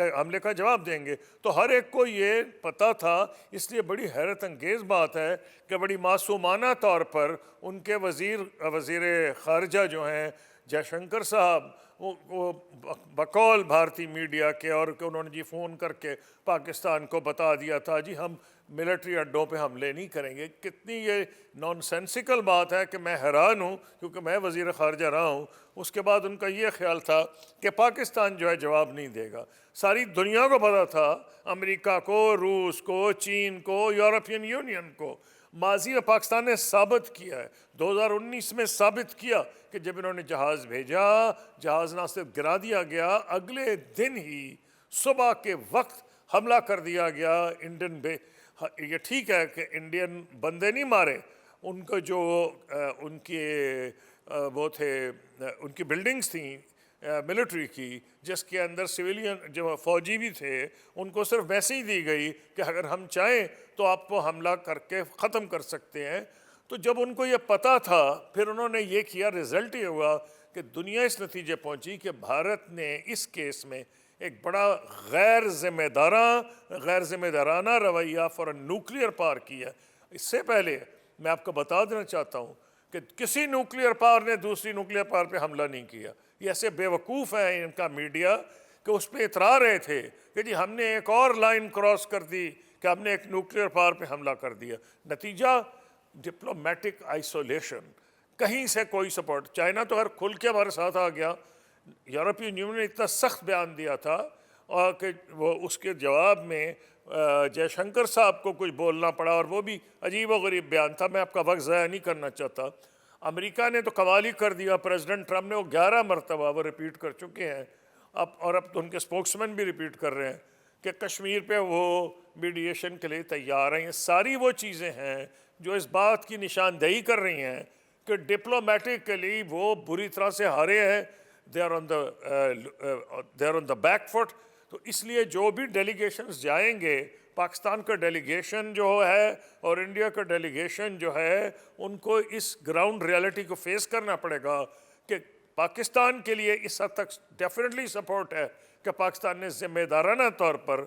حملے کا جواب دیں گے. تو ہر ایک کو یہ پتہ تھا. اس لیے بڑی حیرت انگیز بات ہے کہ بڑی معصومانہ طور پر ان کے وزیر خارجہ جو ہیں جے شنکر صاحب وہ بقول بھارتی میڈیا کے اور کہ انہوں نے جی فون کر کے پاکستان کو بتا دیا تھا جی ہم ملٹری اڈوں پہ حملے نہیں کریں گے. کتنی یہ نان سینسیکل بات ہے کہ میں حیران ہوں کیونکہ میں وزیر خارجہ رہا ہوں. اس کے بعد ان کا یہ خیال تھا کہ پاکستان جو ہے جواب نہیں دے گا. ساری دنیا کو پتا تھا، امریکہ کو، روس کو، چین کو، یورپین یونین کو. ماضی میں پاکستان نے ثابت کیا ہے، 2019 میں ثابت کیا کہ جب انہوں نے جہاز بھیجا، جہاز نہ صرف گرا دیا گیا، اگلے دن ہی صبح کے وقت حملہ کر دیا گیا انڈین یہ ٹھیک ہے کہ انڈین بندے نہیں مارے، ان کو جو ان کے وہ تھے، ان کی بلڈنگز تھیں ملٹری کی، جس کے اندر سویلین جو فوجی بھی تھے، ان کو صرف میسیج دی گئی کہ اگر ہم چاہیں تو آپ کو حملہ کر کے ختم کر سکتے ہیں. تو جب ان کو یہ پتہ تھا، پھر انہوں نے یہ کیا، رزلٹ یہ ہوا کہ دنیا اس نتیجے پہنچی کہ بھارت نے اس کیس میں ایک بڑا غیر ذمہ دارانہ رویہ فوراً نیوکلیئر پار کیا. اس سے پہلے میں آپ کو بتا دینا چاہتا ہوں کہ کسی نیوکلیئر پاور نے دوسری نیوکلیئر پاور پہ حملہ نہیں کیا. یہ ایسے بیوقوف ہیں ان کا میڈیا کہ اس پہ اترا رہے تھے کہ جی ہم نے ایک اور لائن کراس کر دی کہ ہم نے ایک نیوکلیئر پاور پہ حملہ کر دیا. نتیجہ ڈپلومیٹک آئسولیشن، کہیں سے کوئی سپورٹ. چائنا تو ہر کھل کے ہمارے ساتھ آ گیا. یورپین یونین نے اتنا سخت بیان دیا تھا اور کہ وہ اس کے جواب میں جے شنکر صاحب کو کچھ بولنا پڑا، اور وہ بھی عجیب و غریب بیان تھا. میں آپ کا وقت ضائع نہیں کرنا چاہتا. امریکہ نے تو قوال ہی کر دیا، پریزیڈنٹ ٹرمپ نے وہ 11 مرتبہ وہ ریپیٹ کر چکے ہیں اب تو ان کے اسپوکسمین بھی ریپیٹ کر رہے ہیں کہ کشمیر پہ وہ میڈیشن کے لیے تیار ہیں. یہ ساری وہ چیزیں ہیں جو اس بات کی نشاندہی کر رہی ہیں کہ ڈپلومیٹکلی وہ بری طرح سے ہارے ہیں. They are on the back foot. تو اس لیے جو بھی ڈیلیگیشنز جائیں گے، پاکستان کا ڈیلیگیشن جو ہے اور انڈیا کا ڈیلیگیشن جو ہے، ان کو اس گراؤنڈ ریالٹی کو فیس کرنا پڑے گا کہ پاکستان کے لیے اس حد تک ڈیفینیٹلی سپورٹ ہے کہ پاکستان نے ذمہ دارانہ طور پر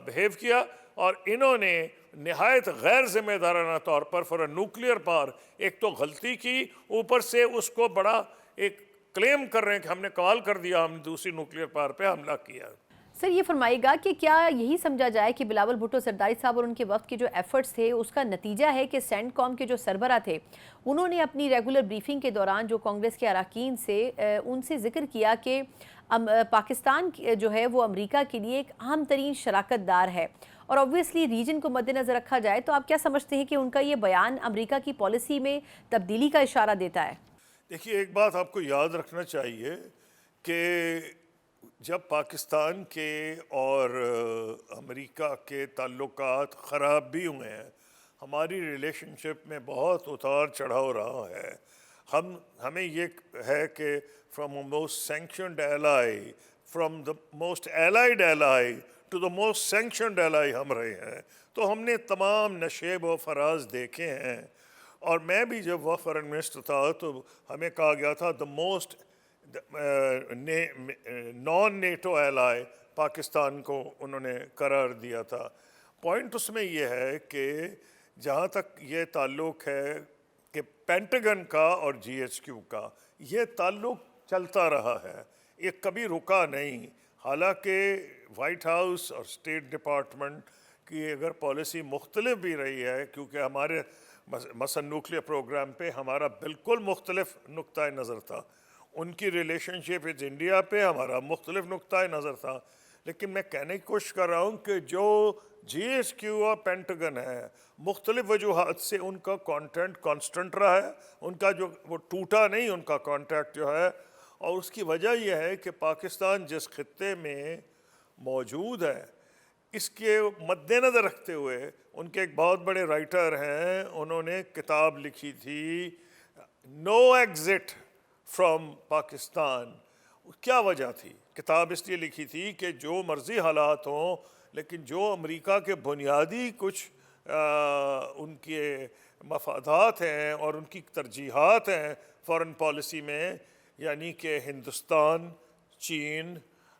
بہیو کیا، اور انہوں نے نہایت غیر ذمہ دارانہ طور پر فور نیوکلیئر پاور ایک تو غلطی کی، اوپر سے اس کو بڑا ایک کلیم کر رہے ہیں کہ ہم نے کال کر دیا، ہم نے دوسری نیوکلیئر پاور پہ حملہ کیا. سر یہ فرمائے گا کہ کیا یہی سمجھا جائے کہ بلاول بھٹو زرداری صاحب اور ان کے وقت کے جو ایفرٹس تھے اس کا نتیجہ ہے کہ سینٹ کام کے جو سربراہ تھے انہوں نے اپنی ریگولر بریفنگ کے دوران جو کانگریس کے اراکین سے ان سے ذکر کیا کہ پاکستان جو ہے وہ امریکہ کے لیے ایک اہم ترین شراکت دار ہے، اور obviously ریجن کو مد نظر رکھا جائے تو آپ کیا سمجھتے ہیں کہ ان کا یہ بیان امریکہ کی پالیسی میں تبدیلی کا اشارہ دیتا ہے؟ دیکھیے، ایک بات آپ کو یاد رکھنا چاہیے کہ جب پاکستان کے اور امریکہ کے تعلقات خراب بھی ہوئے ہیں، ہماری ریلیشن شپ میں بہت اتار چڑھاؤ رہا ہے. ہمیں یہ ہے کہ from a most sanctioned ally, from the most allied ally to the most sanctioned ally ہم رہے ہیں. تو ہم نے تمام نشیب و فراز دیکھے ہیں، اور میں بھی جب وہ فارن منسٹر تھا تو ہمیں کہا گیا تھا the most non NATO ایلائی Pakistan کو انہوں نے قرار دیا تھا. پوائنٹ اس میں یہ ہے کہ جہاں تک یہ تعلق ہے کہ پینٹاگن کا اور جی ایچ کیو کا یہ تعلق چلتا رہا ہے، یہ کبھی رکا نہیں. حالانکہ وائٹ ہاؤس اور اسٹیٹ ڈپارٹمنٹ کی اگر پالیسی مختلف بھی رہی ہے، کیونکہ ہمارے مثلا نیوکلیئر پروگرام پہ ہمارا بالکل مختلف نقطۂ نظر تھا، ان کی ریلیشن شپ ود انڈیا پہ ہمارا مختلف نقطۂ نظر تھا. لیکن میں کہنے کی کوشش کر رہا ہوں کہ جو جی ایچ کیو اور پینٹاگن ہے، مختلف وجوہات سے ان کا کانٹینٹ کانسٹنٹ رہا ہے، ان کا جو وہ ٹوٹا نہیں، ان کا کانٹیکٹ جو ہے. اور اس کی وجہ یہ ہے کہ پاکستان جس خطے میں موجود ہے، اس کے مد نظر رکھتے ہوئے ان کے ایک بہت بڑے رائٹر ہیں، انہوں نے کتاب لکھی تھی نو ایگزٹ فرام پاکستان. کیا وجہ تھی؟ کتاب اس لیے لکھی تھی کہ جو مرضی حالات ہوں، لیکن جو امریکہ کے بنیادی کچھ ان کے مفادات ہیں اور ان کی ترجیحات ہیں فارن پالیسی میں، یعنی کہ ہندوستان، چین،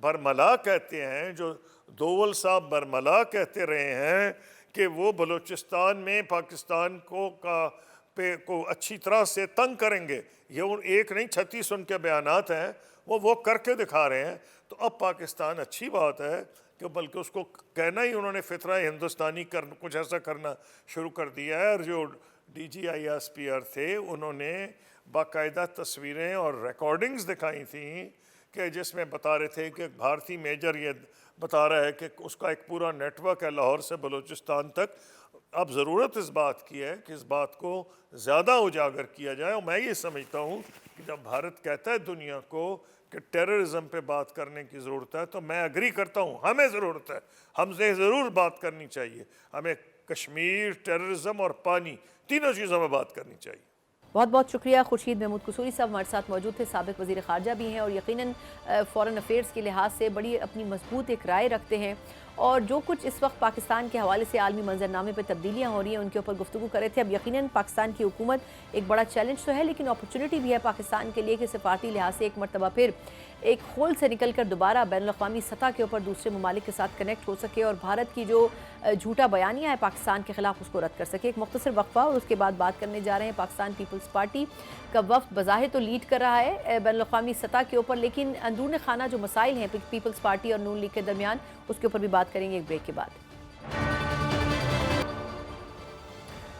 برملا کہتے ہیں، جو دوول صاحب برملا کہتے رہے ہیں کہ وہ بلوچستان میں پاکستان کو اچھی طرح سے تنگ کریں گے، یہ ایک نہیں 36 ان کے بیانات ہیں، وہ کر کے دکھا رہے ہیں. تو اب پاکستان اچھی بات ہے کہ بلکہ اس کو کہنا ہی انہوں نے فطرہ ہندوستانی کچھ ایسا کرنا شروع کر دیا ہے. اور جو D G I S P R تھے انہوں نے باقاعدہ تصویریں اور ریکارڈنگز دکھائی تھیں کہ جس میں بتا رہے تھے کہ بھارتی میجر یہ بتا رہا ہے کہ اس کا ایک پورا نیٹ ورک ہے لاہور سے بلوچستان تک. اب ضرورت اس بات کی ہے کہ اس بات کو زیادہ اجاگر کیا جائے. اور میں یہ سمجھتا ہوں کہ جب بھارت کہتا ہے دنیا کو کہ ٹیررزم پہ بات کرنے کی ضرورت ہے تو میں اگری کرتا ہوں، ہمیں ضرورت ہے، ہم سے ضرور بات کرنی چاہیے. ہمیں کشمیر، ٹیررزم اور پانی تینوں چیزوں میں بات کرنی چاہیے. بہت بہت شکریہ. خورشید محمود قصوری صاحب ہمارے ساتھ موجود تھے، سابق وزیر خارجہ بھی ہیں اور یقیناً فورن افیئرز کے لحاظ سے بڑی اپنی مضبوط ایک رائے رکھتے ہیں، اور جو کچھ اس وقت پاکستان کے حوالے سے عالمی منظرنامے پہ تبدیلیاں ہو رہی ہیں ان کے اوپر گفتگو کر رہے تھے. اب یقیناً پاکستان کی حکومت ایک بڑا چیلنج تو ہے لیکن اپرچونٹی بھی ہے پاکستان کے لیے کہ سفارتی لحاظ سے ایک مرتبہ پھر ایک ہول سے نکل کر دوبارہ بین الاقوامی سطح کے اوپر دوسرے ممالک کے ساتھ کنیکٹ ہو سکے اور بھارت کی جو جھوٹا بیانیہ ہے پاکستان کے خلاف اس کو رد کر سکے. ایک مختصر وقفہ اور اس کے بعد بات کرنے جا رہے ہیں. پاکستان پیپلز پارٹی کا وفد بظاہر تو لیڈ کر رہا ہے بین الاقوامی سطح کے اوپر، لیکن اندرون خانہ جو مسائل ہیں پیپلز پارٹی اور نون لیگ کے درمیان اس کے اوپر بھی بات کریں گے ایک بریک کے بعد.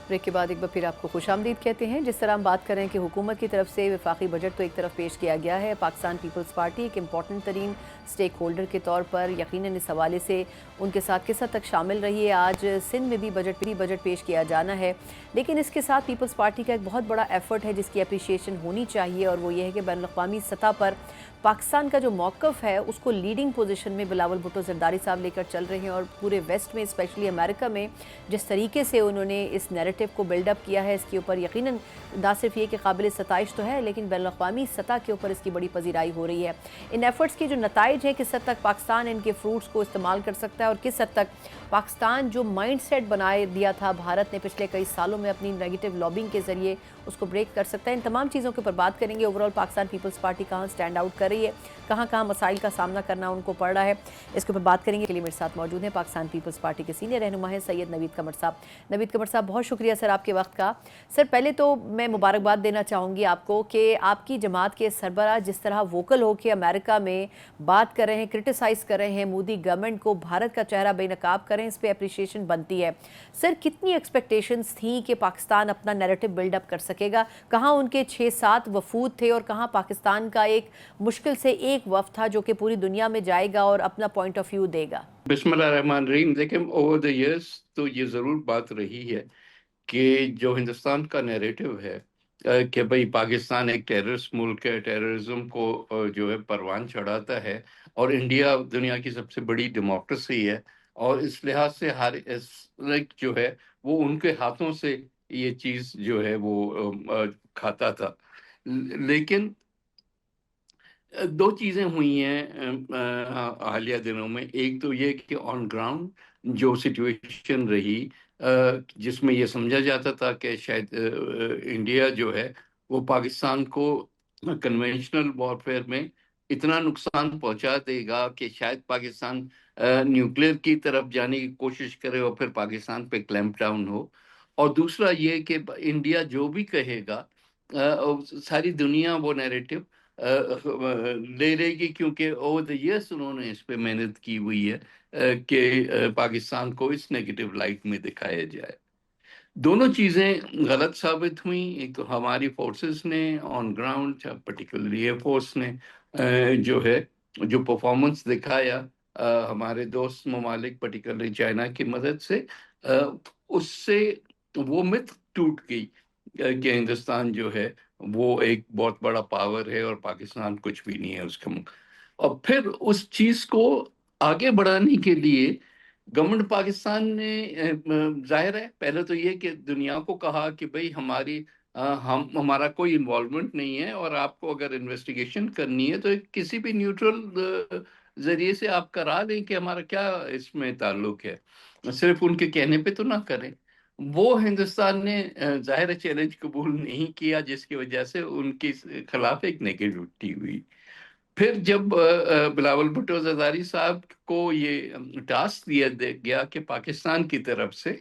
بریک کے بعد ایک بار پھر آپ کو خوش آمدید کہتے ہیں. جس طرح ہم بات کر رہے ہیں کہ حکومت کی طرف سے وفاقی بجٹ تو ایک طرف پیش کیا گیا ہے، پاکستان پیپلز پارٹی ایک امپورٹنٹ ترین سٹیک ہولڈر کے طور پر یقیناً اس حوالے سے ان کے ساتھ کس حد تک شامل رہی ہے. آج سندھ میں بھی بجٹ پیش کیا جانا ہے، لیکن اس کے ساتھ پیپلز پارٹی کا ایک بہت بڑا ایفرٹ ہے جس کی اپریشیشن ہونی چاہیے، اور وہ یہ ہے کہ بین الاقوامی سطح پر پاکستان کا جو موقف ہے اس کو لیڈنگ پوزیشن میں بلاول بھٹو زرداری صاحب لے کر چل رہے ہیں. اور پورے ویسٹ میں اسپیشلی امریکہ میں جس طریقے سے انہوں نے اس نیریٹو کو بلڈ اپ کیا ہے اس کے اوپر یقیناً نہ صرف یہ کہ قابل ستائش تو ہے لیکن بین الاقوامی سطح کے اوپر اس کی بڑی پذیرائی ہو رہی ہے. ان ایفرٹس کے جو نتائج ہیں کس حد تک پاکستان ان کے فروٹس کو استعمال کر سکتا ہے اور کس حد تک پاکستان جو مائنڈ سیٹ بنائے دیا تھا بھارت نے پچھلے کئی سالوں میں اپنی نیگیٹو لابنگ کے ذریعے اس کو بریک کر سکتا ہے. ان تمام چیزوں کے اوپر بات کریں گے. اوورال پاکستان پیپلز پارٹی کہاں سٹینڈ آؤٹ کر رہی ہے، کہاں مسائل کا سامنا کرنا ان کو پڑ رہا ہے، اس کے اوپر بات کریں گے. کے لیے میرے ساتھ موجود ہیں پاکستان پیپلز پارٹی کے سینئر رہنما ہیں سید نوید قمر صاحب. نوید قمر صاحب بہت شکریہ سر آپ کے وقت کا. سر پہلے تو میں مبارکباد دینا چاہوں گی آپ کو کہ آپ کی جماعت کے سربراہ جس طرح ووکل ہو کے امریکہ میں بات کر رہے ہیں، کرٹیسائز کر رہے ہیں مودی گورنمنٹ کو، بھارت کا چہرہ بے نقاب کر رہے ہیں، اس پہ اپریشیشن بنتی ہے. سر کتنی ایکسپیکٹیشنز تھیں کہ پاکستان اپنا نیریٹو بلڈ اپ کر سکے گا؟ کہاں ان کے 6-7 وفود تھے اور کہاں پاکستان کا ایک مشکل سے ایک وفد تھا جو کہ پوری دنیا میں جائے گا اور اپنا پوائنٹ آف ویو دے گا؟ بسم اللہ الرحمن الرحیم. دیکھیں اوور دا ایئرس تو یہ ضرور بات رہی ہے کہ جو ہندوستان کا نیریٹو ہے کہ بھئی پاکستان ایک ٹیررسٹ ملک ہے، ٹیررزم کو جو ہے پروان چڑھاتا ہے، اور انڈیا دنیا کی سب سے بڑی ڈیموکریسی ہے، اور اس لحاظ سے ہر جو ہے وہ ان کے ہاتھوں سے یہ چیز جو ہے وہ کھاتا تھا. لیکن دو چیزیں ہوئی ہیں حالیہ دنوں میں. ایک تو یہ کہ آن گراؤنڈ جو سچویشن رہی جس میں یہ سمجھا جاتا تھا کہ شاید انڈیا جو ہے وہ پاکستان کو کنونشنل وارفیئر میں اتنا نقصان پہنچا دے گا کہ شاید پاکستان نیوکلیئر کی طرف جانے کی کوشش کرے اور پھر پاکستان پہ کلیمپ ڈاؤن ہو. اور دوسرا یہ کہ انڈیا جو بھی کہے گا ساری دنیا وہ نیریٹو لے رہے گی، کیونکہ اوور دا ایئرس انہوں نے اس پہ محنت کی ہوئی ہے کہ پاکستان کو اس نیگیٹو لائٹ میں دکھایا جائے. دونوں چیزیں غلط ثابت ہوئیں. ایک تو ہماری فورسز نے on ground particularly air force نے جو ہے جو پرفارمنس دکھایا ہمارے دوست ممالک پرٹیکولرلی چائنا کی مدد سے، اس سے وہ مت ٹوٹ گئی کہ ہندوستان جو ہے وہ ایک بہت بڑا پاور ہے اور پاکستان کچھ بھی نہیں ہے اس کا. اور پھر اس چیز کو آگے بڑھانے کے لیے گورنمنٹ پاکستان نے ظاہر ہے پہلے تو یہ کہ دنیا کو کہا کہ بھئی ہمارا کوئی انوالومنٹ نہیں ہے، اور آپ کو اگر انویسٹیگیشن کرنی ہے تو کسی بھی نیوٹرل ذریعے سے آپ کرا لیں کہ ہمارا کیا اس میں تعلق ہے، صرف ان کے کہنے پہ تو نہ کریں. وہ ہندوستان نے ظاہر چیلنج قبول نہیں کیا، جس کی وجہ سے ان کے خلاف ایک نیگیٹیوٹی ہوئی. پھر جب بلاول بھٹو زرداری صاحب کو یہ ٹاسک دیا گیا کہ پاکستان کی طرف سے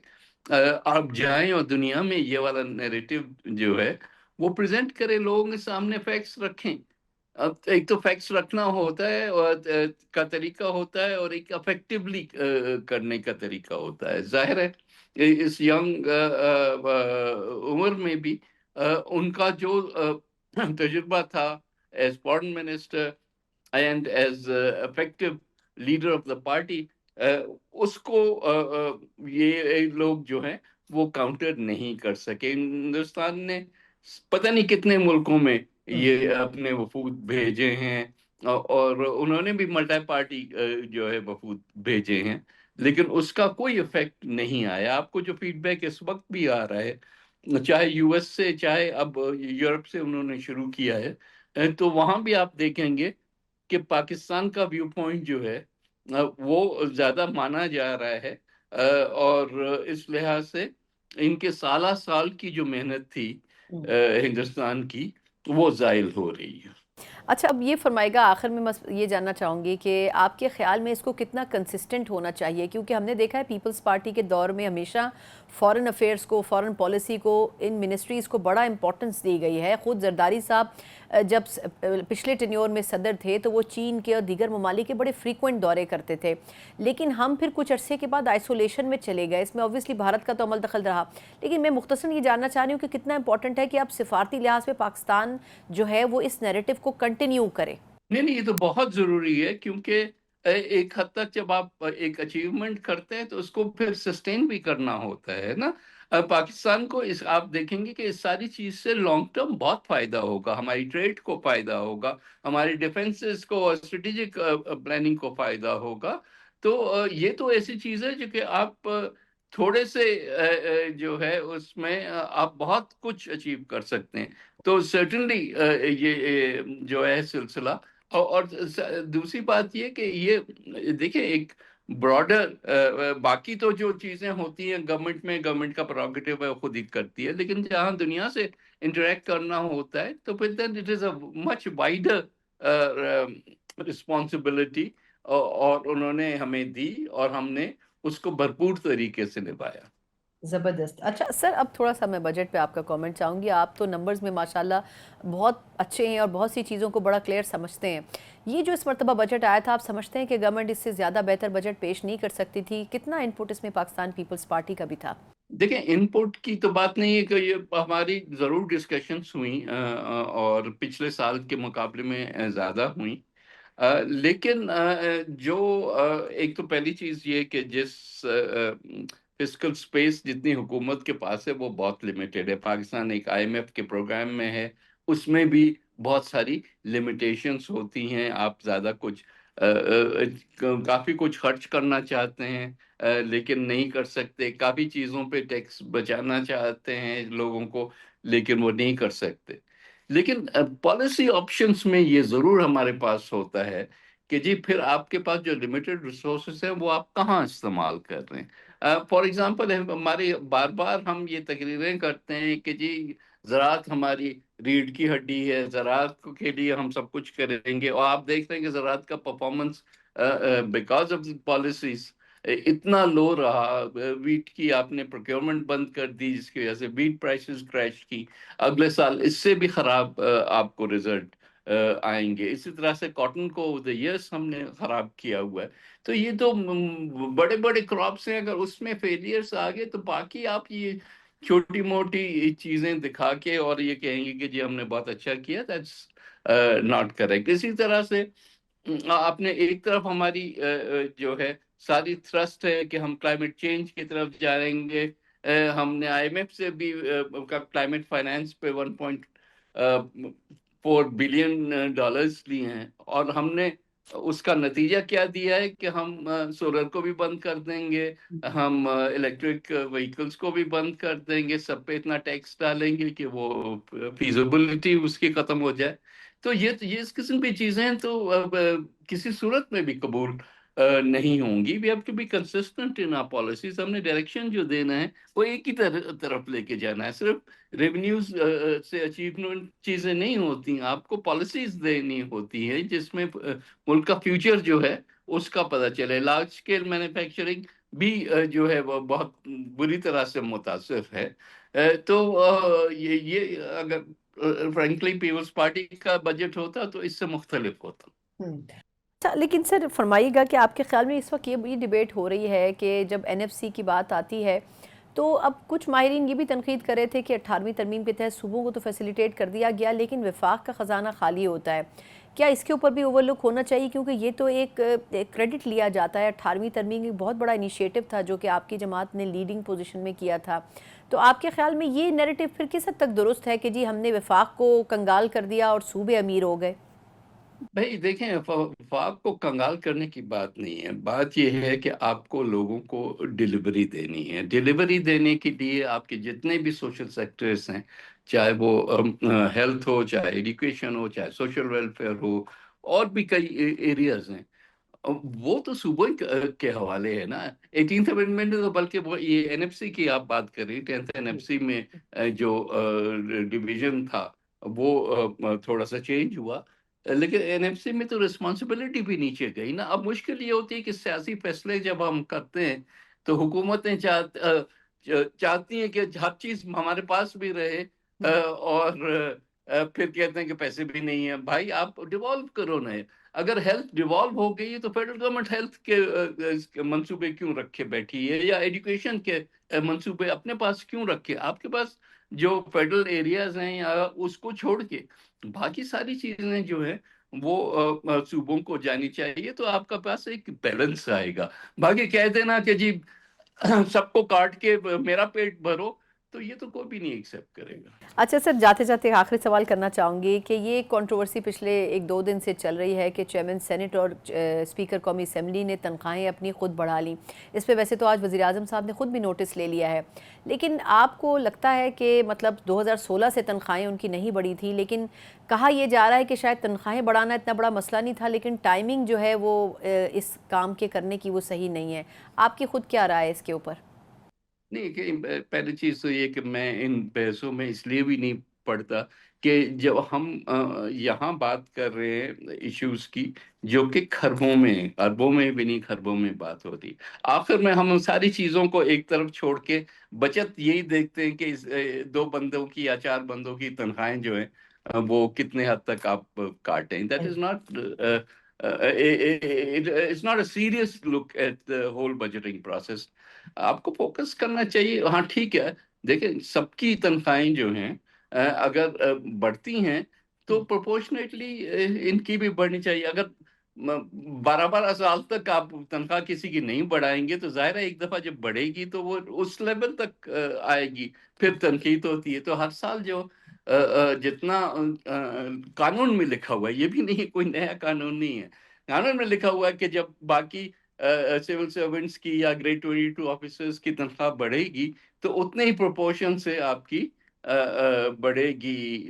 آپ جائیں اور دنیا میں یہ والا نیریٹو جو ہے وہ پریزنٹ کریں، لوگوں کے سامنے فیکٹس رکھیں. اب ایک تو فیکٹس رکھنا ہوتا ہے اور کا طریقہ ہوتا ہے، اور ایک افیکٹولی کرنے کا طریقہ ہوتا ہے. ظاہر ہے اس ینگ عمر میں بھی ان کا جو تجربہ تھا as foreign minister and as effective leader of the party, اس کو یہ لوگ جو ہیں وہ کاؤنٹر نہیں کر سکے. ہندوستان نے پتہ نہیں کتنے ملکوں میں یہ اپنے وفود بھیجے ہیں، اور انہوں نے بھی ملٹی پارٹی جو ہے وفود بھیجے ہیں، لیکن اس کا کوئی افیکٹ نہیں آیا. آپ کو جو فیڈ بیک اس وقت بھی آ رہا ہے، چاہے یو ایس سے، چاہے اب یورپ سے انہوں نے شروع کیا ہے، تو وہاں بھی آپ دیکھیں گے کہ پاکستان کا ویو پوائنٹ جو ہے وہ زیادہ مانا جا رہا ہے، اور اس لحاظ سے ان کے سالہ سال کی جو محنت تھی ہندوستان کی وہ زائل ہو رہی ہے. اچھا، اب یہ فرمائے گا آخر میں یہ جاننا چاہوں گی کہ آپ کے خیال میں اس کو کتنا کنسسٹنٹ ہونا چاہیے، کیونکہ ہم نے دیکھا ہے پیپلز پارٹی کے دور میں ہمیشہ فارن افیئرز کو، فارن پالیسی کو، ان منسٹریز کو بڑا امپورٹنس دی گئی ہے. خود زرداری صاحب جب پچھلے ٹینیور میں صدر تھے تو وہ چین کے اور دیگر ممالک کے بڑے فریکوینٹ دورے کرتے تھے، لیکن ہم پھر کچھ عرصے کے بعد آئسولیشن میں چلے گئے. اس میں اوبویسلی بھارت کا تو عمل دخل رہا، لیکن میں مختصراً یہ جاننا چاہ رہی ہوں کہ کتنا امپورٹنٹ ہے کہ اب سفارتی لحاظ پہ پاکستان جو ہے وہ اس نیریٹو کو کنٹینیو کرے. نہیں، یہ تو بہت ضروری ہے، کیونکہ ایک حد تک جب آپ ایک اچیومنٹ کرتے ہیں تو اس کو پھر سسٹین بھی کرنا ہوتا ہے نا. پاکستان کو آپ دیکھیں گے کہ اس ساری چیز سے لانگ ٹرم بہت فائدہ ہوگا، ہماری ٹریڈ کو فائدہ ہوگا، ہماری ڈیفنسز کو اور اسٹریٹجک پلاننگ کو فائدہ ہوگا. تو یہ تو ایسی چیز ہے جو کہ آپ تھوڑے سے جو ہے اس میں آپ بہت کچھ اچیو کر سکتے ہیں. تو سرٹنلی یہ جو ہے سلسلہ، اور دوسری بات یہ کہ یہ دیکھیں ایک براڈر، باقی تو جو چیزیں ہوتی ہیں گورنمنٹ میں، گورنمنٹ کا پروگیٹو ہے، خود ہی کرتی ہے، لیکن جہاں دنیا سے انٹریکٹ کرنا ہوتا ہے تو پھر then it is a much wider responsibility, اور انہوں نے ہمیں دی اور ہم نے اس کو بھرپور طریقے سے نبھایا. زبردست. اچھا سر، اب تھوڑا سا میں بجٹ پہ آپ کا کامنٹ چاہوں گی. آپ تو نمبرز میں ماشاءاللہ بہت اچھے ہیں اور بہت سی چیزوں کو بڑا کلیئر سمجھتے ہیں. یہ جو اس مرتبہ بجٹ آیا تھا، آپ سمجھتے ہیں کہ گورنمنٹ اس سے زیادہ بہتر بجٹ پیش نہیں کر سکتی تھی؟ کتنا انپٹ اس میں پاکستان پیپلز پارٹی کا بھی تھا؟ دیکھیں، ان پٹ کی تو بات نہیں ہے کہ یہ ہماری ضرور ڈسکشنز ہوئیں، اور پچھلے سال کے مقابلے میں زیادہ ہوئیں، لیکن جو ایک تو پہلی چیز یہ کہ جس فسکل سپیس جتنی حکومت کے پاس ہے وہ بہت لمیٹڈ ہے. پاکستان ایک آئی ایم ایف کے پروگرام میں ہے، اس میں بھی بہت ساری لمیٹیشنز ہوتی ہیں. آپ زیادہ کچھ کافی کچھ خرچ کرنا چاہتے ہیں لیکن نہیں کر سکتے، کافی چیزوں پہ ٹیکس بچانا چاہتے ہیں لوگوں کو لیکن وہ نہیں کر سکتے. لیکن پالیسی آپشنز میں یہ ضرور ہمارے پاس ہوتا ہے کہ جی پھر آپ کے پاس جو لمیٹڈ ریسورسز ہیں وہ آپ کہاں استعمال کر رہے ہیں. فار ایگزامپل ہمارے بار بار ہم یہ تقریریں کرتے ہیں کہ جی زراعت ہماری ریڑھ کی ہڈی ہے، زراعت کے لیے ہم سب کچھ کریں گے، اور آپ دیکھ رہے ہیں کہ زراعت کا پرفارمنس بیکاز آف پالیسیز اتنا لو رہا. ویٹ کی آپ نے پروکیورمنٹ بند کر دی جس کی وجہ سے ویٹ پرائسز کریش کی. اگلے سال اس سے بھی خراب آپ کو رزلٹ آئیں گے. اسی طرح سے کاٹن کو اوور دا ایئرس ہم نے خراب کیا ہوا ہے. تو یہ تو بڑے بڑے کراپس ہیں، اگر اس میں فیلئرس آ گئے تو باقی آپ یہ چھوٹی موٹی چیزیں دکھا کے اور یہ کہیں گے کہ جی ہم نے بہت اچھا کیا، دیٹس ناٹ کریکٹ. اسی طرح سے آپ نے ایک طرف ہماری جو ہے ساری تھرسٹ ہے کہ ہم کلائمیٹ چینج کی طرف جائیں گے. ہم نے آئی ایم ایف سے بھی کلائمیٹ فائنانس پہ 1.4 بلین ڈالرز لیے ہیں، اور ہم نے اس کا نتیجہ کیا دیا ہے کہ ہم سولر کو بھی بند کر دیں گے، ہم الیکٹرک وہیکلز کو بھی بند کر دیں گے، سب پہ اتنا ٹیکس ڈالیں گے کہ وہ فیزیبلٹی اس کی ختم ہو جائے. تو یہ اس قسم کی چیزیں تو کسی صورت میں بھی قبول نہیں ہوں گی. We have to be consistent in our policies. ہم نے ڈائریکشن جو دینا ہے وہ ایک ہی طرف لے کے جانا ہے. صرف ریونیوز سے اچیومنٹ چیزیں نہیں ہوتی، آپ کو پالیسیز دینی ہوتی ہیں جس میں ملک کا فیوچر جو ہے اس کا پتہ چلے. لارج اسکیل مینوفیکچرنگ بھی جو ہے وہ بہت بری طرح سے متاثر ہے. تو یہ اگر فرینکلی پیپلز پارٹی کا بجٹ ہوتا تو اس سے مختلف ہوتا. اچھا، لیکن سر فرمائیے گا کہ آپ کے خیال میں اس وقت یہ بھی ڈیبیٹ ہو رہی ہے کہ جب این ایف سی کی بات آتی ہے تو اب کچھ ماہرین یہ بھی تنقید کر رہے تھے کہ 18ویں ترمیم کے تحت صوبوں کو تو فیسیلیٹیٹ کر دیا گیا لیکن وفاق کا خزانہ خالی ہوتا ہے. کیا اس کے اوپر بھی اوور لک ہونا چاہیے؟ کیونکہ یہ تو ایک کریڈٹ لیا جاتا ہے. 18ویں ترمیم ایک بہت بڑا انیشیٹو تھا جو کہ آپ کی جماعت نے لیڈنگ پوزیشن میں کیا تھا. تو آپ کے خیال میں یہ نیریٹو پھر کس حد تک درست ہے کہ جی ہم نے وفاق کو کنگال کر دیا اور صوبے امیر ہو گئے؟ بھائی دیکھیں، وفاق کو کنگال کرنے کی بات نہیں ہے. بات یہ ہے کہ آپ کو لوگوں کو ڈیلیوری دینی ہے. ڈیلیوری دینے کے لیے آپ کے جتنے بھی سوشل سیکٹرز ہیں، چاہے وہ ہیلتھ ہو، چاہے ایڈوکیشن ہو، چاہے سوشل ویلفیئر ہو، اور بھی کئی ایریاز ہیں، وہ تو صوبوں کے حوالے ہے نا. 18th امینڈمنٹ تو بلکہ وہ یہ این ایف سی کی آپ بات کر رہی. 10th این ایف سی میں جو ڈویژن تھا وہ تھوڑا سا چینج ہوا، لیکن این ایف سی میں تو رسپانسبلٹی بھی نیچے گئی نا. اب مشکل یہ ہوتی ہے کہ سیاسی فیصلے جب ہم کرتے ہیں تو حکومتیں چاہتی ہیں کہ ہر چیز ہمارے پاس بھی رہے، اور پھر کہتے ہیں کہ پیسے بھی نہیں ہیں. بھائی آپ ڈیوالو کرو نا. اگر ہیلتھ ڈیوالو ہو گئی ہے تو فیڈرل گورنمنٹ ہیلتھ کے منصوبے کیوں رکھے بیٹھی ہے، یا ایڈوکیشن کے منصوبے اپنے پاس کیوں رکھے؟ آپ کے پاس جو فیڈرل ایریاز ہیں یا اس کو چھوڑ کے باقی ساری چیزیں جو ہیں وہ صوبوں کو جانی چاہیے. تو آپ کا پاس ایک بیلنس آئے گا. باقی کہہ دینا کہ جی سب کو کاٹ کے میرا پیٹ بھرو، تو یہ تو کوئی بھی نہیں ایکسیپٹ کرے گا. اچھا سر، جاتے جاتے آخری سوال کرنا چاہوں گی کہ یہ کنٹروورسی پچھلے 1-2 دن سے چل رہی ہے کہ چیئرمین سینٹ اور اسپیکر قومی اسمبلی نے تنخواہیں اپنی خود بڑھا لیں. اس پہ ویسے تو آج وزیر اعظم صاحب نے خود بھی نوٹس لے لیا ہے، لیکن آپ کو لگتا ہے کہ مطلب 2016 سے تنخواہیں ان کی نہیں بڑھی تھی، لیکن کہا یہ جا رہا ہے کہ شاید تنخواہیں بڑھانا اتنا بڑا مسئلہ نہیں تھا لیکن ٹائمنگ جو ہے وہ اس کام کے کرنے کی وہ صحیح نہیں ہے. آپ کی خود کیا رائے ہے اس کے اوپر؟ نہیں، کہ پہلی چیز تو یہ کہ میں ان بحثوں میں اس لیے بھی نہیں پڑھتا کہ جب ہم یہاں بات کر رہے ہیں ایشوز کی جو کہ خربوں میں، اربوں میں بھی نہیں، خربوں میں بات ہوتی. آخر میں ہم ان ساری چیزوں کو ایک طرف چھوڑ کے بچت یہی دیکھتے ہیں کہ 2 بندوں کی یا 4 بندوں کی تنخواہیں جو ہیں وہ کتنے حد تک آپ کاٹیں. That is not it's not a serious look at the whole budgeting process. آپ کو فوکس کرنا چاہیے. ہاں ٹھیک ہے، دیکھیں سب کی تنخواہیں جو ہیں اگر بڑھتی ہیں تو پروپورشنیٹلی ان کی بھی بڑھنی چاہیے. اگر 12 سال تک آپ تنخواہ کسی کی نہیں بڑھائیں گے تو ظاہر ہے ایک دفعہ جب بڑھے گی تو وہ اس لیول تک آئے گی، پھر تنقید ہوتی ہے. تو ہر سال جو جتنا قانون میں لکھا ہوا ہے، یہ بھی نہیں کوئی نیا قانون نہیں ہے، قانون میں لکھا ہوا ہے کہ جب باقی سول سرونٹس کی یا گریڈ 22 آفیسرز کی تنخواہ بڑھے گی تو اتنے ہی پروپورشن سے آپ کی بڑھے گی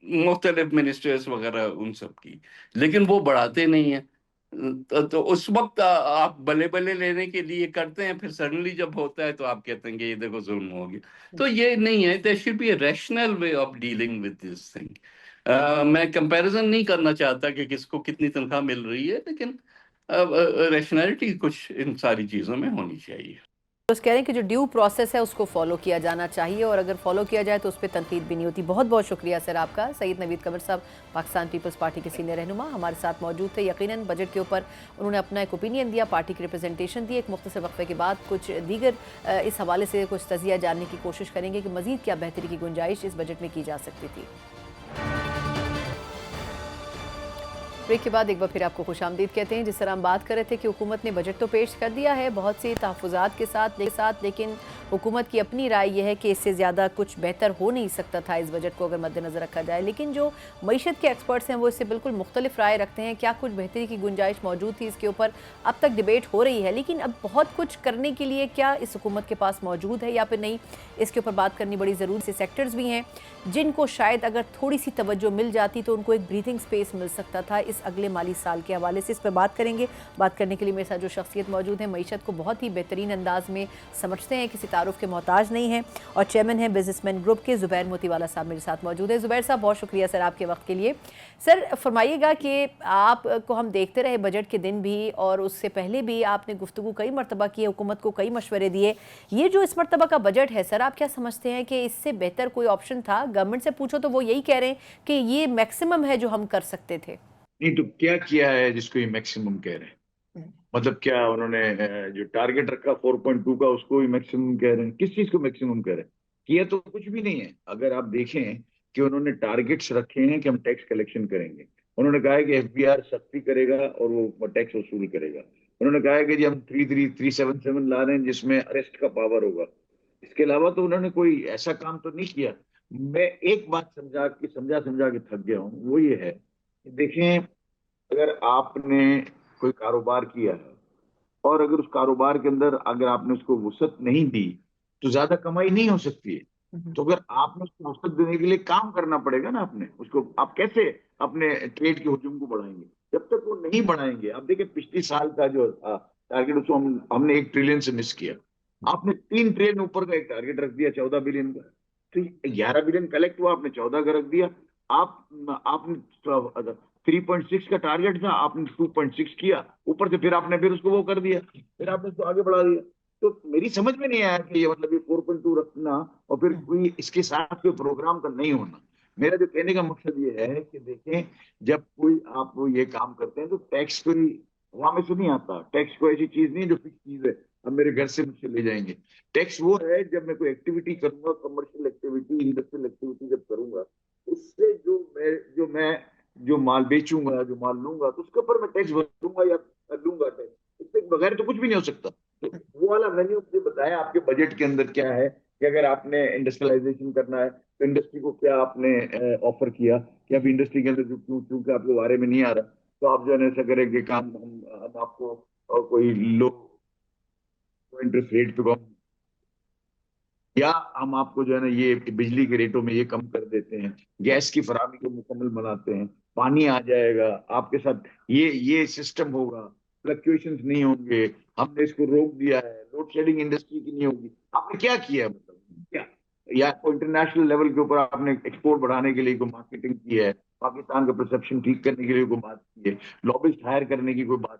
مختلف منسٹرز وغیرہ ان سب کی. لیکن وہ بڑھاتے نہیں ہیں. تو اس وقت آپ بلے بلے لینے کے لیے کرتے ہیں، پھر سڈنلی جب ہوتا ہے تو آپ کہتے ہیں کہ یہ دیکھو ظلم ہو گیا. تو یہ نہیں ہے. there should be a rational way of dealing with this thing. میں کمپیریزن نہیں کرنا چاہتا کہ کس کو کتنی تنخواہ مل رہی ہے، لیکن ریشنلٹی کچھ ان ساری چیزوں میں ہونی چاہیے. بس کہہ رہے ہیں کہ جو ڈیو پروسیس ہے اس کو فالو کیا جانا چاہیے، اور اگر فالو کیا جائے تو اس پہ تنقید بھی نہیں ہوتی. بہت بہت شکریہ سر آپ کا. سید نوید قمر صاحب پاکستان پیپلز پارٹی کے سینئر رہنما ہمارے ساتھ موجود تھے. یقیناً بجٹ کے اوپر انہوں نے اپنا ایک اوپینین دیا، پارٹی کی ریپرزنٹیشن دی. ایک مختصر وقفے کے بعد کچھ دیگر اس حوالے سے کچھ تجزیہ جاننے کی کوشش کریں گے کہ مزید کیا بہتری کی گنجائش اس بجٹ میں کی جا سکتی تھی. بریک کے بعد ایک بار پھر آپ کو خوش آمدید کہتے ہیں. جس طرح ہم بات کر رہے تھے کہ حکومت نے بجٹ تو پیش کر دیا ہے بہت سی تحفظات کے ساتھ، لیکن حکومت کی اپنی رائے یہ ہے کہ اس سے زیادہ کچھ بہتر ہو نہیں سکتا تھا اس بجٹ کو اگر مد نظر رکھا جائے. لیکن جو معیشت کے ایکسپرٹس ہیں وہ اس سے بالکل مختلف رائے رکھتے ہیں. کیا کچھ بہتری کی گنجائش موجود تھی، اس کے اوپر اب تک ڈیبیٹ ہو رہی ہے. لیکن اب بہت کچھ کرنے کے لیے کیا اس حکومت کے پاس موجود ہے یا پھر نہیں، اس کے اوپر بات کرنی بڑی ضروری. سے سیکٹرز بھی ہیں جن کو شاید اگر تھوڑی سی توجہ مل جاتی تو ان کو ایک بریتھنگ سپیس مل سکتا تھا. اس 2023 اگلے مالی سال کے حوالے سے اس پر بات کریں گے. بات کرنے کے لیے میرے ساتھ جو شخصیت موجود ہیں معیشت کو بہت ہی بہترین انداز میں سمجھتے ہیں, کسی تعارف کے محتاج نہیں ہیں, اور چیئرمین ہیں بزنس مین گروپ کے زبیر موتی والا صاحب میرے ساتھ موجود ہیں. زبیر صاحب بہت شکریہ سر آپ کے وقت کے لیے. سر فرمائیے گا کہ آپ کو ہم دیکھتے رہے بجٹ کے دن بھی اور اس سے پہلے بھی آپ نے گفتگو کئی مرتبہ کی, حکومت کو کئی مشورے دیے. یہ جو اس مرتبہ کا بجٹ ہے سر, آپ کیا سمجھتے ہیں کہ اس سے بہتر کوئی آپشن تھا؟ گورنمنٹ سے پوچھو تو وہ یہی کہہ رہے ہیں کہ یہ میکسیمم ہے جو ہم کر سکتے تھے. نہیں تو کیا ہے جس کو یہ میکسیمم کہہ رہے ہیں؟ مطلب کیا انہوں نے جو ٹارگٹ رکھا 4.2 کا اس کو بھی میکسیمم کہہ رہے ہیں؟ کس چیز کو میکسیمم کہہ رہے ہیں؟ کیا تو کچھ بھی نہیں ہے. اگر آپ دیکھیں کہ انہوں نے ٹارگٹس رکھے ہیں کہ ہم ٹیکس کلیکشن کریں گے. انہوں نے کہا ہے کہ ایف بی آر سختی کرے گا اور وہ ٹیکس وصول کرے گا. انہوں نے کہا ہے کہ جی ہم 33377 لا رہے ہیں جس میں اریسٹ کا پاور ہوگا. اس کے علاوہ تو انہوں نے کوئی ایسا کام تو نہیں کیا. میں ایک بات سمجھا کے تھک گیا ہوں, وہ یہ ہے کہ دیکھیں, اگر آپ نے کوئی کاروبار کیا ہے اور اگر اس کاروبار کے اندر اگر آپ نے اس کو وسعت نہیں دی تو زیادہ کمائی نہیں ہو سکتی ہے. تو اگر آپ نے اس کو وسعت دینے کے لیے کام کرنا پڑے گا نا. آپ کیسے اپنے ٹریڈ کے ہجوم کو بڑھائیں گے جب تک وہ نہیں بڑھائیں گے؟ آپ دیکھیں پچھلی سال کا جو ٹارگیٹ اس کو ہم نے 1 ٹریلین سے مس کیا. آپ نے 3 ٹریلین اوپر کا ایک ٹارگیٹ رکھ دیا 14 بلین کا. تو 11 بلین کلیکٹ ہوا, آپ نے 14 کا رکھ دیا. آپ نے 3.6 کا ٹارگیٹ تھا, آپ نے 2.6 کیا اوپر سے, پھر آپ نے اس کو وہ کر دیا, پھر آپ نے اس کو آگے بڑھا دیا. تو میری سمجھ میں نہیں آیا کہ یہ مطلب یہ 4.2 رکھنا اور پھر کوئی اس کے ساتھ کوئی پروگرام کا نہیں ہونا. میرا جو کہنے کا مقصد یہ ہے کہ دیکھیں, جب کوئی آپ یہ کام کرتے ہیں تو ٹیکس کوئی ہوا میں سے نہیں آتا. ٹیکس کوئی ایسی چیز نہیں جو فکس چیز ہے اب میرے گھر سے مجھ سے لے جائیں گے. ٹیکس وہ ہے جب میں کوئی ایکٹیویٹی کروں گا, کمرشل ایکٹیویٹی, انڈسٹریل ایکٹیویٹی جب کروں گا, اس سے جو مال بیچوں گا, جو مال لوں گا, تو اس کے اوپر میں ٹیکس بھروں گا یا لوں گا ٹیکس. اس سے بغیر تو کچھ بھی نہیں ہو سکتا. وہ والا میں نے مجھے بتایا آپ کے بجٹ کے اندر کیا ہے کہ اگر آپ نے انڈسٹریلائزیشن کرنا ہے تو انڈسٹری کو کیا آپ نے آفر کیا کہ اب انڈسٹری کے اندر چونکہ آپ کے بارے میں نہیں آ رہا تو آپ جو ہے ایسا کریں کہ کام ہم آپ کو کوئی لو انٹرسٹ ریٹ پہ یا ہم آپ کو جو ہے نا یہ بجلی کے ریٹوں میں یہ کم کر دیتے ہیں, گیس کی فراہمی کو مکمل بناتے ہیں, پانی آ جائے گا آپ کے ساتھ, یہ سسٹم ہوگا, فلکچویشنز نہیں ہوں گے, ہم نے اس کو روک دیا ہے, لوڈ شیڈنگ انڈسٹری کی نہیں ہوگی. آپ نے کیا کیا ہے؟ مطلب کیا, یا انٹرنیشنل لیول کے اوپر آپ نے ایکسپورٹ بڑھانے کے لیے کوئی مارکیٹنگ کی ہے, پاکستان کا پرسپشن ٹھیک کرنے کے لیے کوئی بات کی ہے, لابسٹ ہائر کرنے کی کوئی بات.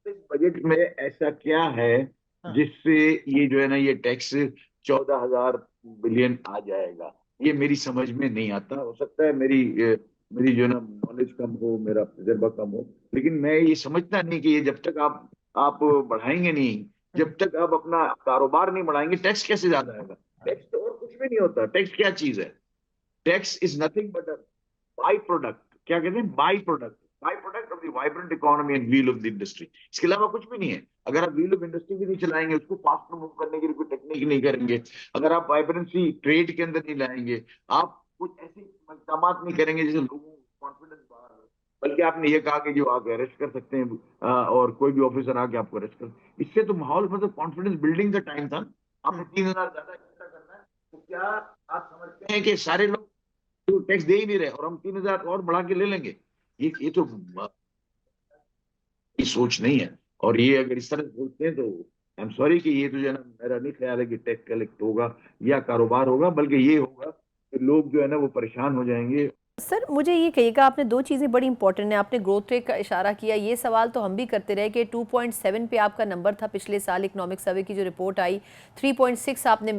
اس بجٹ میں ایسا کیا ہے جس سے یہ جو ہے نا یہ ٹیکس 14,000 بلین آ جائے گا؟ یہ میری سمجھ میں نہیں آتا. ہو سکتا ہے میری جو ہے نا نالج کم ہو, میرا تجربہ کم ہو, لیکن میں یہ سمجھتا نہیں کہ یہ جب تک آپ بڑھائیں گے نہیں, جب تک آپ اپنا کاروبار نہیں بڑھائیں گے, ٹیکس کیسے زیادہ آئے گا؟ ٹیکس تو اور کچھ بھی نہیں ہوتا. ٹیکس کیا چیز ہے؟ Tax is nothing but by product. کیا کہتے ہیں؟ By product of the vibrant economy and wheel of the industry. اس کے علاوہ کچھ بھی نہیں ہے. اگر آپ ویل آف انڈسٹری بھی نہیں چلائیں گے, اس کو فاسٹ موو کرنے کے لیے کوئی ٹیکنیک نہیں کریں گے, اگر آپ وائبرنسی ٹریڈ کے اندر نہیں لائیں گے, آپ کچھ ایسے اقدامات نہیں کریں گے جیسے لوگوں کو کانفیڈنس بڑھا ہے, بلکہ آپ نے یہ کہا کہ جو آ کے اریسٹ کر سکتے ہیں اور کوئی بھی آفیسر آ کے آپ کو اریسٹ کر, اس سے تو ماحول مطلب کانفیڈنس بلڈنگ کا ٹائم تھا. آپ نے 3,000 زیادہ اکٹھا کرنا ہے, تو کیا آپ سمجھتے ہیں کہ سارے لوگ ٹیکس دے ہی نہیں رہے اور ہم 3,000 اور بڑھا کے لے لیں گے؟ یہ تو سوچ نہیں ہے. اور یہ اگر اس طرح سوچتے ہیں تو آئی ایم سوری کہ یہ تو جو ہے نا میرا نہیں خیال ہے کہ ٹیکس کلیکٹ ہوگا یا کاروبار ہوگا, بلکہ یہ ہوگا کہ لوگ جو ہے نا وہ پریشان ہو جائیں گے. سر مجھے یہ کہیے گا, آپ نے 2 چیزیں بڑی امپورٹنٹ ہیں. آپ نے گروتھ ریٹ کا اشارہ کیا, یہ سوال تو ہم بھی کرتے رہے کہ 2.7 پہ آپ کا نمبر تھا پچھلے سال اکنامک سروے کی جو رپورٹ آئی, 3.6 آپ نے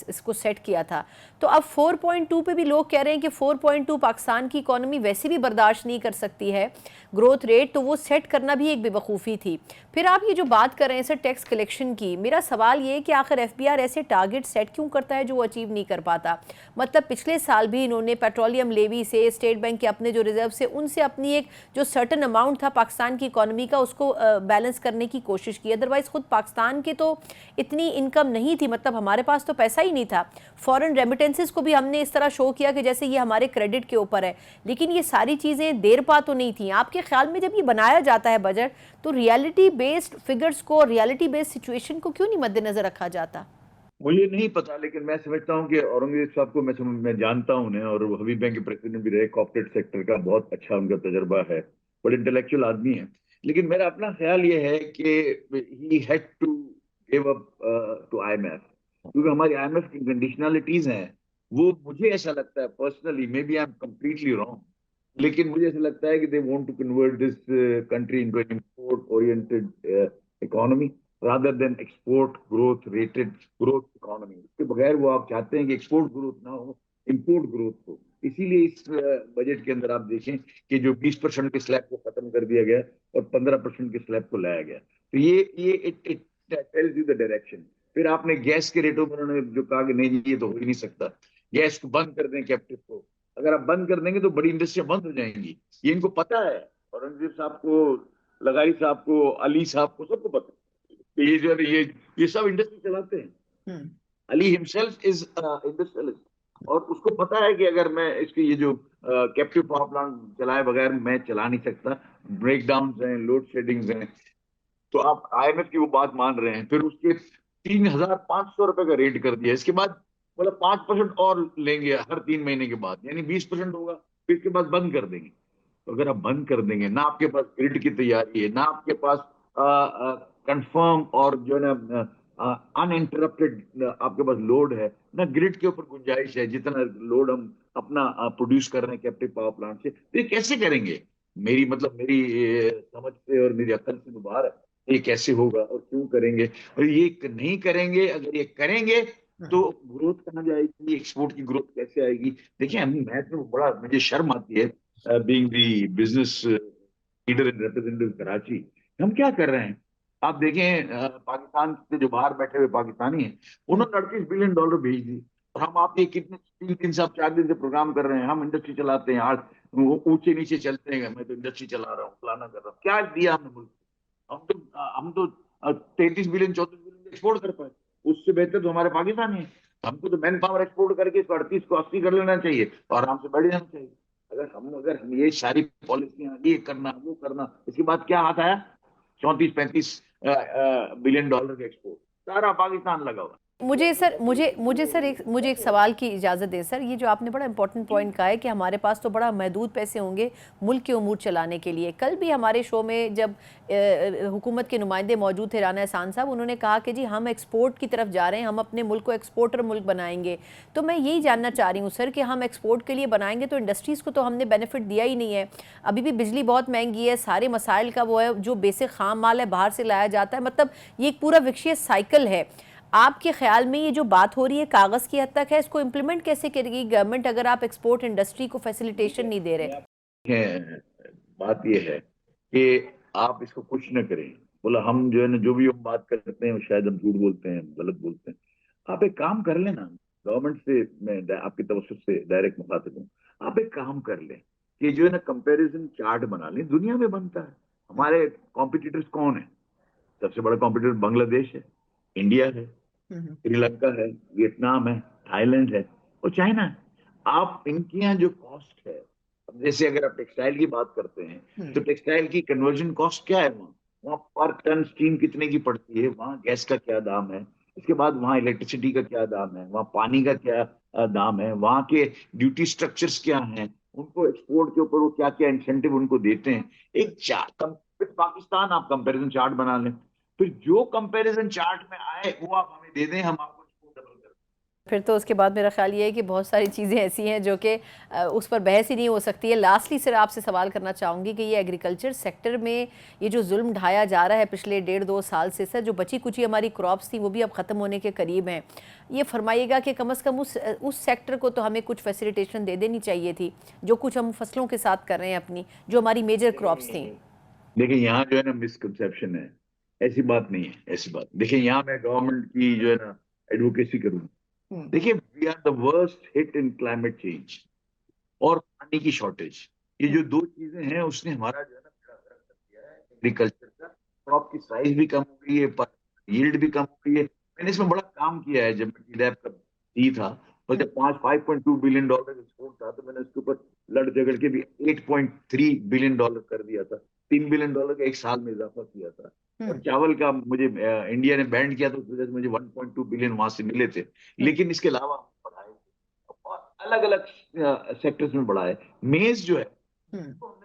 اس کو سیٹ کیا تھا, تو اب 4.2 پہ بھی لوگ کہہ رہے ہیں کہ 4.2 پاکستان کی اکانومی ویسے بھی برداشت نہیں کر سکتی ہے گروتھ ریٹ, تو وہ سیٹ کرنا بھی ایک بے وقوفی تھی. پھر آپ یہ جو بات کر رہے ہیں سر ٹیکس کلیکشن کی, میرا سوال یہ ہے کہ آخر ایف بی آر ایسے ٹارگٹ سیٹ کیوں کرتا ہے جو وہ اچیو نہیں کر پاتا؟ مطلب پچھلے سال بھی انہوں نے پیٹرولیم لیوی سے, اسٹیٹ بینک کے اپنے جو ریزرو سے, ان سے اپنی ایک جو سرٹن اماؤنٹ تھا پاکستان کی اکانومی کا, اس کو بیلنس کرنے کی کوشش کی. ادروائز خود پاکستان کے تو اتنی انکم نہیں تھی, مطلب ہمارے پاس تو پیسہ ہی نہیں تھا. فورن ریمیٹنسز کو بھی ہم نے اس طرح شو کیا کہ جیسے یہ ہمارے کریڈٹ کے اوپر ہے, لیکن یہ ساری چیزیں دیر پا تو نہیں تھیں. آپ کے خیال میں جب یہ بنایا جاتا ہے بجٹ, تو ریالٹی بیسڈ فگرز کو, ریالٹی بیسڈ سچویشن کو کیوں نہیں مد نظر رکھا جاتا؟ مجھے نہیں پتا, لیکن میں سمجھتا ہوں کہ اورنگزیب صاحب کو میں جانتا ہوں انہیں, اور حبیب بینک کے پریزیڈنٹ بھی رہے, کارپوریٹ سیکٹر کا بہت اچھا ان کا تجربہ ہے. بڑے انٹلیکچوئل آدمی ہیں. لیکن میرا اپنا خیال یہ ہے کہ he had to give up to I M F, کیونکہ ہماری آئی ایم ایف کی کنڈیشنلٹیز ہیں وہ, مجھے ایسا لگتا ہے personally, may be I am completely wrong, لیکن مجھے ایسا لگتا ہے کہ they want to convert this country into an import oriented economy rather than export growth rated growth economy. اس کے بغیر وہ آپ چاہتے ہیں کہ ایکسپورٹ گروتھ نہ ہو, امپورٹ گروتھ ہو. اسی لیے اس بجٹ کے اندر آپ دیکھیں کہ جو 20% کے سلیب کو ختم کر دیا گیا اور 15% کے سلیب کو لایا گیا, تو یہ tells you the direction. پھر آپ نے گیس کے ریٹوں پر انہوں نے جو کہا کہ نہیں جی یہ تو ہو ہی نہیں سکتا, گیس کو بند کر دیں کیپٹیو کو. اگر آپ بند کر دیں گے تو بڑی انڈسٹریاں بند ہو جائیں گی, یہ ان کو پتا ہے, اورنگزیب صاحب کو, لغاری صاحب کو, علی صاحب کو, سب کو پتا ہے کہ یہ جو ہے یہ سب انڈسٹری چلاتے ہیں. علی himself is industrialist, اور اس کو پتا ہے کہ اگر میں اس کے یہ جو کیپٹیو پاور پلانٹ چلائے بغیر میں چلا نہیں سکتا, بریک ڈاؤنز ہیں, لوڈ شیڈنگز ہیں, تو آپ آئی ایم ایف کی وہ بات مان رہے ہیں. پھر اس کے 3,500 روپے کا ریٹ کر دیا, اس کے بعد بولا 5% اور لیں گے ہر 3 مہینے کے بعد, یعنی 20% ہوگا, پھر اس کے بعد بند کر دیں گے. تو اگر آپ بند کر دیں گے, نہ آپ کے پاس گرڈ کی تیاری ہے, نہ آپ کے پاس کنفرم اور جو ہے نا ان انٹرپٹیڈ آپ کے پاس لوڈ ہے, نہ گرڈ کے اوپر گنجائش ہے جتنا لوڈ ہم اپنا پروڈیوس کر رہے ہیں کیپٹیو پاور پلانٹ سے, تو یہ کیسے کریں گے؟ میری سمجھ سے اور میری عقل سے باہر ہے یہ کیسے ہوگا اور کیوں کریں گے. اور یہ نہیں کریں گے, اگر یہ کریں گے تو گروتھ کہاں جائے گی, ایکسپورٹ کی گروتھ کیسے آئے گی؟ دیکھیں میں تو بڑا, مجھے شرم آتی ہے being the business leader and representative Karachi, ہم کیا کر رہے ہیں. آپ دیکھیں پاکستان سے جو باہر بیٹھے ہوئے پاکستانی ہیں انہوں نے $38 بلین بھیج دی, اور ہم آپ یہ کتنے 3 سے 4 دن سے پروگرام کر رہے ہیں, ہم انڈسٹری چلاتے ہیں, آج اونچے نیچے چلتے ہیں, میں تو انڈسٹری چلا رہا ہوں, فلانا کر رہا ہوں. کیا دیا ہم نے ملک کو؟ ہم تو 33 بلین 34 بلین ایکسپورٹ کر پائے, اس سے بہتر تو ہمارے پاکستانی ہیں. ہم کو تو مین پاور ایکسپورٹ کر کے 38 کو 80 کر لینا چاہیے اور آرام سے بیٹھ جانا چاہیے. اگر ہم یہ ساری پالیسیاں, یہ کرنا وہ کرنا, اس کے بعد کیا ہاتھ آیا؟ 34-35 بلین ڈالر کا ایکسپورٹ, سارا پاکستان لگا ہوا. مجھے ایک سوال کی اجازت دیں سر. یہ جو آپ نے بڑا امپورٹنٹ پوائنٹ کہا ہے کہ ہمارے پاس تو بڑا محدود پیسے ہوں گے ملک کے امور چلانے کے لیے. کل بھی ہمارے شو میں جب حکومت کے نمائندے موجود تھے, رانا احسان صاحب, انہوں نے کہا کہ جی ہم ایکسپورٹ کی طرف جا رہے ہیں, ہم اپنے ملک کو ایکسپورٹر ملک بنائیں گے. تو میں یہی جاننا چاہ رہی ہوں سر کہ ہم ایکسپورٹ کے لیے بنائیں گے تو انڈسٹریز کو تو ہم نے بینیفٹ دیا ہی نہیں ہے. ابھی بھی بجلی بہت مہنگی ہے, سارے مسائل کا وہ ہے, جو بیسک خام مال ہے باہر سے لایا جاتا ہے, مطلب یہ ایک پورا وکشیس سائیکل ہے. آپ کے خیال میں یہ جو بات ہو رہی ہے کاغذ کی حد تک ہے, اس کو امپلیمنٹ کیسے کرے گی گورنمنٹ اگر آپ ایکسپورٹ انڈسٹری کو فیسیلیٹیشن نہیں دے رہے؟ بات یہ ہے کہ آپ اس کو کچھ نہ کریں. بولا ہم جو ہے نا جو بھی ہم بات کرتے ہیں شاید ہم جھوٹ بولتے ہیں, غلط بولتے ہیں. آپ ایک کام کر لیں نا, گورنمنٹ سے میں آپ کی توسط سے ڈائریکٹ مخاطب ہوں, آپ ایک کام کر لیں کہ جو ہے نا کمپیریزن چارٹ بنا لیں. دنیا میں بنتا ہے, ہمارے کمپیٹیٹرز کون ہیں؟ سب سے بڑا کمپیٹیٹر بنگلہ دیش ہے, انڈیا ہے, سری لنکا ہے, ویتنام ہے, تھائی لینڈ ہے اور چائنا ہے. آپ ان کی یہاں جو کاسٹ ہے, جیسے اگر آپ ٹیکسٹائل کی بات کرتے ہیں تو ٹیکسٹائل کی کنورژن کاسٹ کیا ہے, وہاں پر ٹن اسٹیم کتنے کی پڑتی ہے, وہاں گیس کا کیا دام ہے, اس کے بعد وہاں الیکٹریسٹی کا کیا دام ہے, وہاں پانی کا کیا دام ہے, وہاں کے ڈیوٹی اسٹرکچرز کیا ہیں, ان کو ایکسپورٹ کے اوپر وہ کیا کیا انسینٹیو ان کو دیتے ہیں. ایک پاکستان آپ کمپیریزن چارٹ بنا لیں, پھر جو کمپیریزن چارٹ میں آئے وہ آپ ہمیں دے دیں, ہم آپ کو ڈبل کر دیں. پھر تو اس کے بعد میرا خیال یہ ہے کہ بہت ساری چیزیں ایسی ہیں جو کہ اس پر بحث ہی نہیں ہو سکتی ہے. لاسٹلی سر آپ سے سوال کرنا چاہوں گی کہ یہ ایگریکلچر سیکٹر میں یہ جو ظلم ڈھایا جا رہا ہے پچھلے 1.5-2 سال سے, سر جو بچی کچی ہماری کراپس تھیں وہ بھی اب ختم ہونے کے قریب ہیں, یہ فرمائیے گا کہ کم از کم اس سیکٹر کو تو ہمیں کچھ فیسیلیٹیشن دے دینی چاہیے تھی, جو کچھ ہم فصلوں کے ساتھ کر رہے ہیں اپنی, جو ہماری میجر کراپس تھیں. دیکھیں یہاں جو ہے نا مسکنسیپشن ہے, ایسی بات نہیں ہے, ایسی بات. دیکھیں یہاں میں گورنمنٹ کی جو ہے نا ایڈوکیسی کروں. دیکھیں we are the worst hit in climate change اور پانی کی شارٹیج. یہ جو 2 چیزیں ہیں اس نے ہمارا جو ہے نا کر دیا ہے. ایگریکلچر کا کراپ کی سائز بھی کم ہو گئی ہے, ییلڈ بھی کم ہو گئی ہے. میں نے اس میں بڑا کام کیا ہے, جب میں ٹیلیب کا سی تھا اور جب $5.2 بلین ایکسپورٹ تھا تو میں نے اس کے اوپر لڑ جھگڑ کے بھی $8.3 بلین کر دیا تھا. $3 بلین کا ایک سال میں اضافہ کیا تھا. اور چاول کا مجھے انڈیا نے بینڈ کیا تو اس وجہ سے مجھے 1.2 بلین وہاں سے ملے تھے. لیکن اس کے علاوہ بڑھائے اور الگ الگ سیکٹرز میں بڑھائے. میز جو ہے